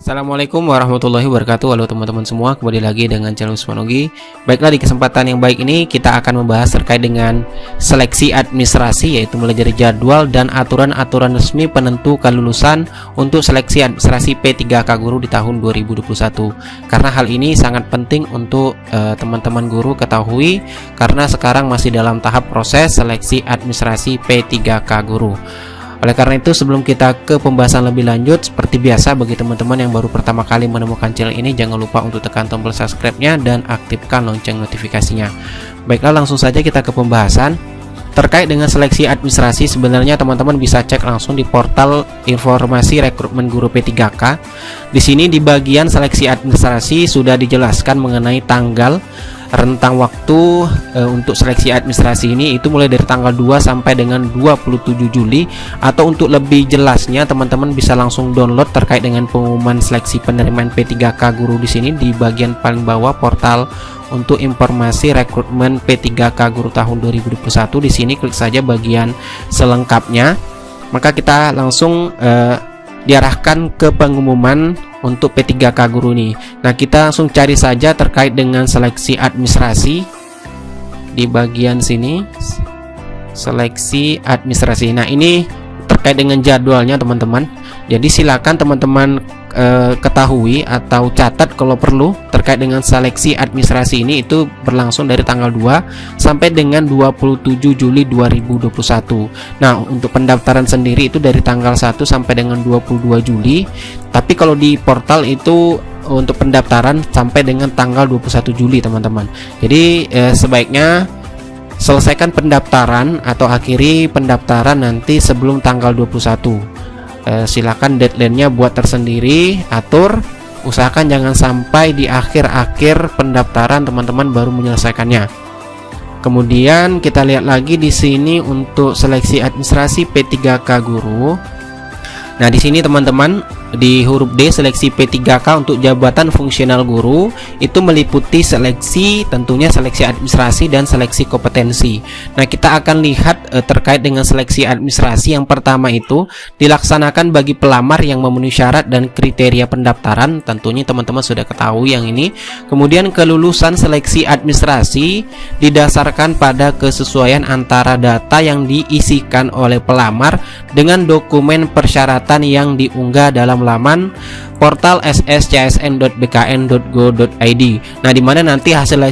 Assalamualaikum warahmatullahi wabarakatuh. Halo teman-teman semua, kembali lagi dengan channel Usmanogi. Baiklah, di kesempatan yang baik ini kita akan membahas terkait dengan seleksi administrasi, yaitu mulai dari jadwal dan aturan-aturan resmi penentu kelulusan untuk seleksi administrasi P3K Guru di tahun 2021. Karena hal ini sangat penting untuk teman-teman guru ketahui, karena sekarang masih dalam tahap proses seleksi administrasi P3K Guru. Oleh karena itu, sebelum kita ke pembahasan lebih lanjut, seperti biasa bagi teman-teman yang baru pertama kali menemukan channel ini, jangan lupa untuk tekan tombol subscribe-nya dan aktifkan lonceng notifikasinya. Baiklah, langsung saja kita ke pembahasan. Terkait dengan seleksi administrasi, sebenarnya teman-teman bisa cek langsung di portal informasi rekrutmen guru P3K. Di sini di bagian seleksi administrasi sudah dijelaskan mengenai tanggal, rentang waktu untuk seleksi administrasi ini itu mulai dari tanggal 2 sampai dengan 27 Juli. Atau untuk lebih jelasnya, teman-teman bisa langsung download terkait dengan pengumuman seleksi penerimaan P3K Guru di sini di bagian paling bawah portal untuk informasi rekrutmen P3K Guru tahun 2021. Di sini klik saja bagian selengkapnya, maka kita langsung diarahkan ke pengumuman untuk P3K Guru ini. Nah, kita langsung cari saja terkait dengan seleksi administrasi di bagian sini, seleksi administrasi. Nah, ini terkait dengan jadwalnya teman-teman. Jadi silakan teman-teman ketahui atau catat kalau perlu terkait dengan seleksi administrasi ini, itu berlangsung dari tanggal 2 sampai dengan 27 Juli 2021. Nah, untuk pendaftaran sendiri itu dari tanggal 1 sampai dengan 22 Juli. Tapi kalau di portal itu untuk pendaftaran sampai dengan tanggal 21 Juli teman-teman. Jadi sebaiknya selesaikan pendaftaran atau akhiri pendaftaran nanti sebelum tanggal 21. Silakan deadline-nya buat tersendiri, atur, usahakan jangan sampai di akhir-akhir pendaftaran teman-teman baru menyelesaikannya. Kemudian kita lihat lagi di sini untuk seleksi administrasi P3K Guru. Nah, di sini teman-teman di huruf D, seleksi P3K untuk jabatan fungsional guru itu meliputi seleksi, tentunya seleksi administrasi dan seleksi kompetensi. Nah, kita akan lihat terkait dengan seleksi administrasi. Yang pertama itu dilaksanakan bagi pelamar yang memenuhi syarat dan kriteria pendaftaran. Tentunya teman-teman sudah ketahui yang ini. Kemudian kelulusan seleksi administrasi didasarkan pada kesesuaian antara data yang diisikan oleh pelamar dengan dokumen persyaratan yang diunggah dalam laman portal sscsn.bkn.go.id. Nah, di mana nanti hasil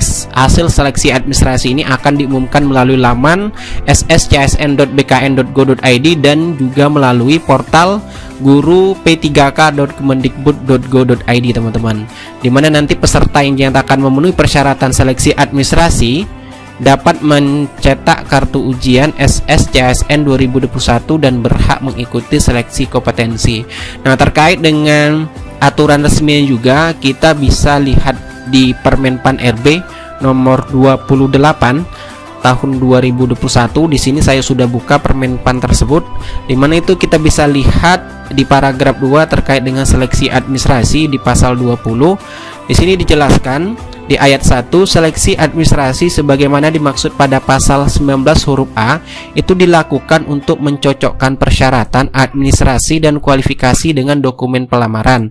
seleksi administrasi ini akan diumumkan melalui laman sscsn.bkn.go.id dan juga melalui portal guru p3k.kemendikbud.go.id teman-teman. Di mana nanti peserta yang dinyatakan memenuhi persyaratan seleksi administrasi dapat mencetak kartu ujian SSCSN 2021 dan berhak mengikuti seleksi kompetensi. Nah, terkait dengan aturan resmi juga kita bisa lihat di Permenpan RB nomor 28 tahun 2021. Di sini saya sudah buka Permenpan tersebut, di mana itu kita bisa lihat di paragraf 2 terkait dengan seleksi administrasi di pasal 20. Di sini dijelaskan di ayat 1, seleksi administrasi sebagaimana dimaksud pada pasal 19 huruf A itu dilakukan untuk mencocokkan persyaratan administrasi dan kualifikasi dengan dokumen pelamaran.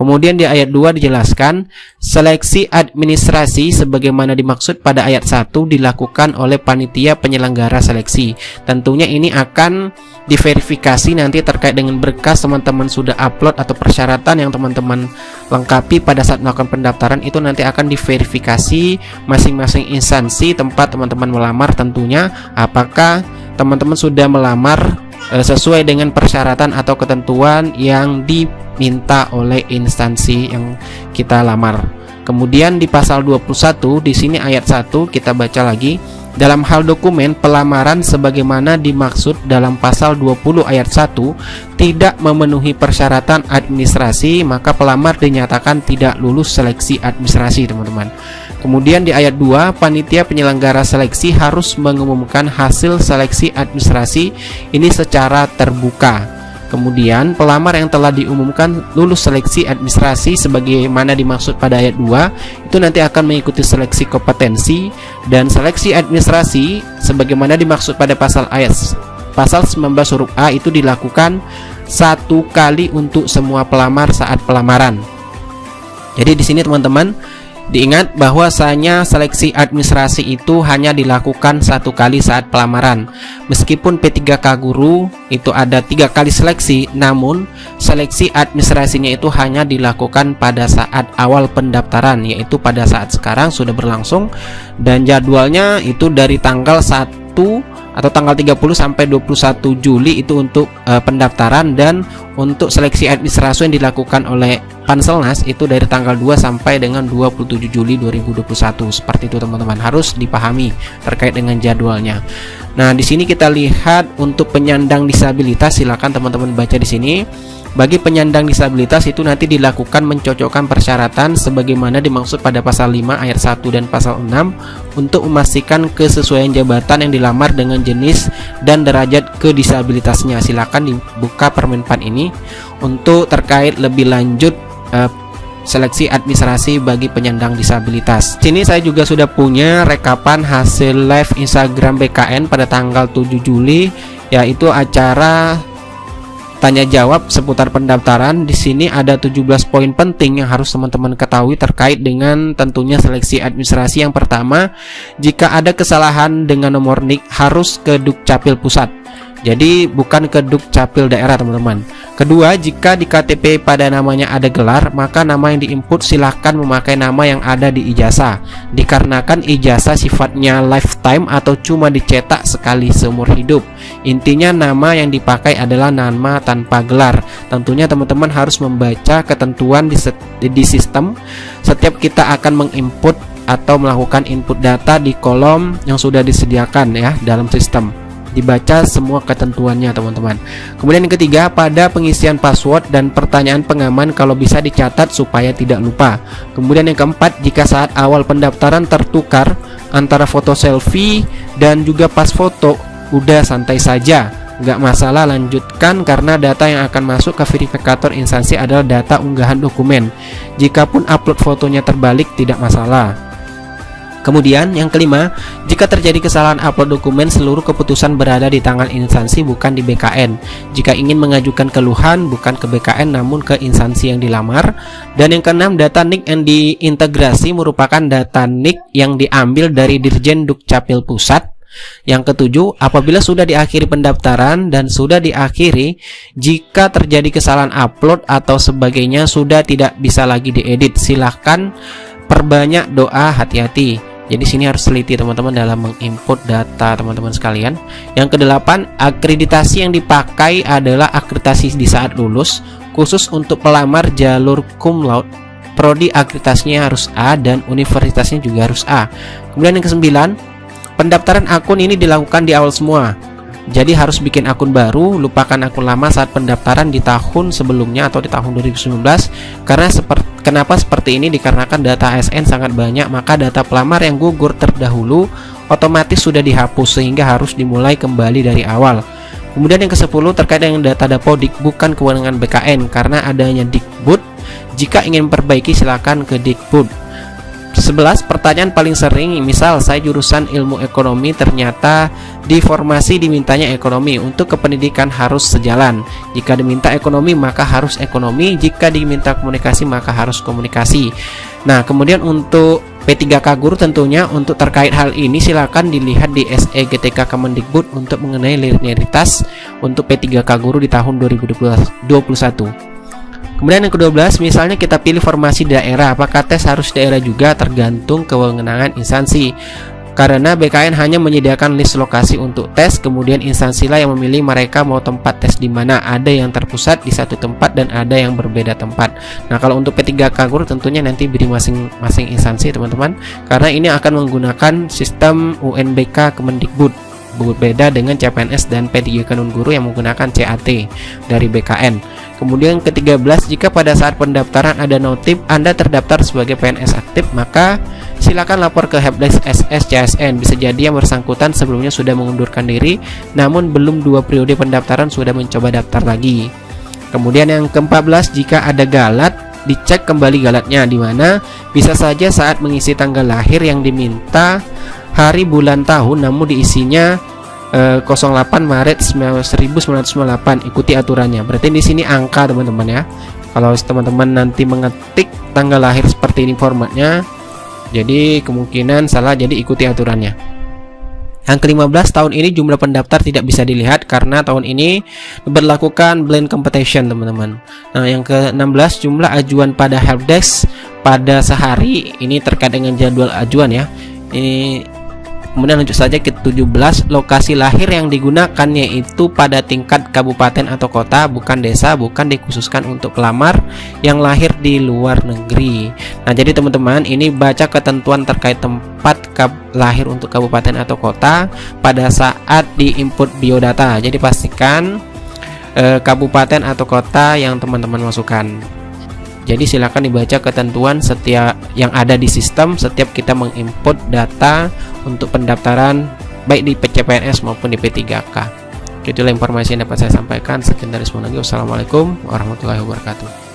Kemudian di ayat 2 dijelaskan, seleksi administrasi sebagaimana dimaksud pada ayat 1 dilakukan oleh panitia penyelenggara seleksi. Tentunya ini akan diverifikasi nanti terkait dengan berkas teman-teman sudah upload atau persyaratan yang teman-teman lengkapi pada saat melakukan pendaftaran, itu nanti akan diverifikasi masing-masing instansi tempat teman-teman melamar, tentunya apakah teman-teman sudah melamar sesuai dengan persyaratan atau ketentuan yang diminta oleh instansi yang kita lamar. Kemudian di pasal 21 di sini ayat 1 kita baca lagi, dalam hal dokumen pelamaran sebagaimana dimaksud dalam pasal 20 ayat 1 tidak memenuhi persyaratan administrasi, maka pelamar dinyatakan tidak lulus seleksi administrasi teman-teman. Kemudian di ayat 2, panitia penyelenggara seleksi harus mengumumkan hasil seleksi administrasi ini secara terbuka. Kemudian pelamar yang telah diumumkan lulus seleksi administrasi sebagaimana dimaksud pada ayat 2 itu nanti akan mengikuti seleksi kompetensi, dan seleksi administrasi sebagaimana dimaksud pada pasal 19 huruf A itu dilakukan 1 kali untuk semua pelamar saat pelamaran. Jadi di sini teman-teman diingat bahwasanya seleksi administrasi itu hanya dilakukan 1 kali saat pelamaran. Meskipun P3K Guru itu ada 3 kali seleksi, namun seleksi administrasinya itu hanya dilakukan pada saat awal pendaftaran, yaitu pada saat sekarang sudah berlangsung, dan jadwalnya itu dari tanggal 1 atau tanggal 30 sampai 21 Juli itu untuk pendaftaran, dan untuk seleksi administrasi yang dilakukan oleh Panselnas itu dari tanggal 2 sampai dengan 27 Juli 2021. Seperti itu teman-teman, harus dipahami terkait dengan jadwalnya. Nah, di sini kita lihat untuk penyandang disabilitas, silakan teman-teman baca di sini. Bagi penyandang disabilitas itu nanti dilakukan mencocokkan persyaratan sebagaimana dimaksud pada pasal 5 ayat 1 dan pasal 6 untuk memastikan kesesuaian jabatan yang dilamar dengan jenis dan derajat kedisabilitasnya. Silakan dibuka Permenpan ini untuk terkait lebih lanjut seleksi administrasi bagi penyandang disabilitas. Sini saya juga sudah punya rekapan hasil live Instagram BKN pada tanggal 7 Juli, yaitu acara tanya jawab seputar pendaftaran. Di sini ada 17 poin penting yang harus teman-teman ketahui terkait dengan tentunya seleksi administrasi. Yang pertama, jika ada kesalahan dengan nomor NIK harus ke Dukcapil Pusat. Jadi bukan ke Dukcapil daerah teman-teman. Kedua, jika di KTP pada namanya ada gelar, maka nama yang diinput silahkan memakai nama yang ada di ijazah. Dikarenakan ijazah sifatnya lifetime atau cuma dicetak sekali seumur hidup. Intinya nama yang dipakai adalah nama tanpa gelar. Tentunya teman-teman harus membaca ketentuan di sistem. Setiap kita akan menginput atau melakukan input data di kolom yang sudah disediakan ya dalam sistem. Dibaca semua ketentuannya teman-teman. Kemudian yang ketiga, pada pengisian password dan pertanyaan pengaman kalau bisa dicatat supaya tidak lupa. Kemudian yang keempat, jika saat awal pendaftaran tertukar antara foto selfie dan juga pas foto, udah santai saja, nggak masalah, lanjutkan karena data yang akan masuk ke verifikator instansi adalah data unggahan dokumen. Jikapun upload fotonya terbalik tidak masalah. Kemudian yang kelima, jika terjadi kesalahan upload dokumen, seluruh keputusan berada di tangan instansi bukan di BKN. Jika ingin mengajukan keluhan bukan ke BKN namun ke instansi yang dilamar. Dan yang keenam, data NIK yang diintegrasi merupakan data NIK yang diambil dari Dirjen Dukcapil Pusat. Yang ketujuh, apabila sudah diakhiri pendaftaran dan sudah diakhiri, jika terjadi kesalahan upload atau sebagainya sudah tidak bisa lagi diedit, silahkan perbanyak doa, hati-hati. Jadi sini harus teliti teman-teman dalam menginput data teman-teman sekalian. Yang kedelapan, akreditasi yang dipakai adalah akreditasi di saat lulus, khusus untuk pelamar jalur cum laude. Prodi akreditasinya harus A dan universitasnya juga harus A. Kemudian yang kesembilan, pendaftaran akun ini dilakukan di awal semua. Jadi harus bikin akun baru, lupakan akun lama saat pendaftaran di tahun sebelumnya atau di tahun 2019. Karena kenapa seperti ini? Dikarenakan data ASN sangat banyak, maka data pelamar yang gugur terdahulu otomatis sudah dihapus sehingga harus dimulai kembali dari awal. Kemudian yang ke-10 terkait dengan data Dapodik, bukan kewenangan BKN karena adanya Dikbud. Jika ingin memperbaiki silakan ke Dikbud. 11, pertanyaan paling sering, misal saya jurusan ilmu ekonomi, ternyata di formasi dimintanya ekonomi, untuk kependidikan harus sejalan. Jika diminta ekonomi maka harus ekonomi, jika diminta komunikasi maka harus komunikasi. Nah, kemudian untuk P3K Guru tentunya untuk terkait hal ini silakan dilihat di SEGTK Kemendikbud untuk mengenai linearitas untuk P3K Guru di tahun 2021. Kemudian yang ke-12, misalnya kita pilih formasi daerah, apakah tes harus daerah juga? Tergantung kewenangan instansi. Karena BKN hanya menyediakan list lokasi untuk tes, kemudian instansilah yang memilih mereka mau tempat tes di mana. Ada yang terpusat di satu tempat dan ada yang berbeda tempat. Nah, kalau untuk P3K Guru tentunya nanti beri masing-masing instansi teman-teman, karena ini akan menggunakan sistem UNBK Kemendikbud. Berbeda dengan CPNS dan P3K Non-Guru yang menggunakan CAT dari BKN. Kemudian ke-13, jika pada saat pendaftaran ada notif Anda terdaftar sebagai PNS aktif, maka silakan lapor ke Helpdesk SS CSN. Bisa jadi yang bersangkutan sebelumnya sudah mengundurkan diri, namun belum 2 periode pendaftaran sudah mencoba daftar lagi. Kemudian yang ke-14, jika ada galat, dicek kembali galatnya di mana. Bisa saja saat mengisi tanggal lahir yang diminta hari bulan tahun, namun diisinya 08 Maret 1998, ikuti aturannya. Berarti di sini angka teman-teman ya. Kalau teman-teman nanti mengetik tanggal lahir seperti ini formatnya, jadi kemungkinan salah, jadi ikuti aturannya. Yang ke-15, tahun ini jumlah pendaftar tidak bisa dilihat karena tahun ini diberlakukan blind competition teman-teman. Nah, yang ke-16, jumlah ajuan pada helpdesk pada sehari, ini terkait dengan jadwal ajuan ya. Ini kemudian lanjut saja ke 17, lokasi lahir yang digunakan yaitu pada tingkat kabupaten atau kota, bukan desa, bukan dikhususkan untuk pelamar yang lahir di luar negeri. Nah, jadi teman-teman, ini baca ketentuan terkait tempat lahir untuk kabupaten atau kota pada saat diinput biodata. Jadi pastikan kabupaten atau kota yang teman-teman masukkan. Jadi silakan dibaca ketentuan setiap yang ada di sistem setiap kita menginput data untuk pendaftaran baik di PCPNS maupun di P3K. Itulah informasi yang dapat saya sampaikan. Sekian dari Semonogi. Wassalamualaikum warahmatullahi wabarakatuh.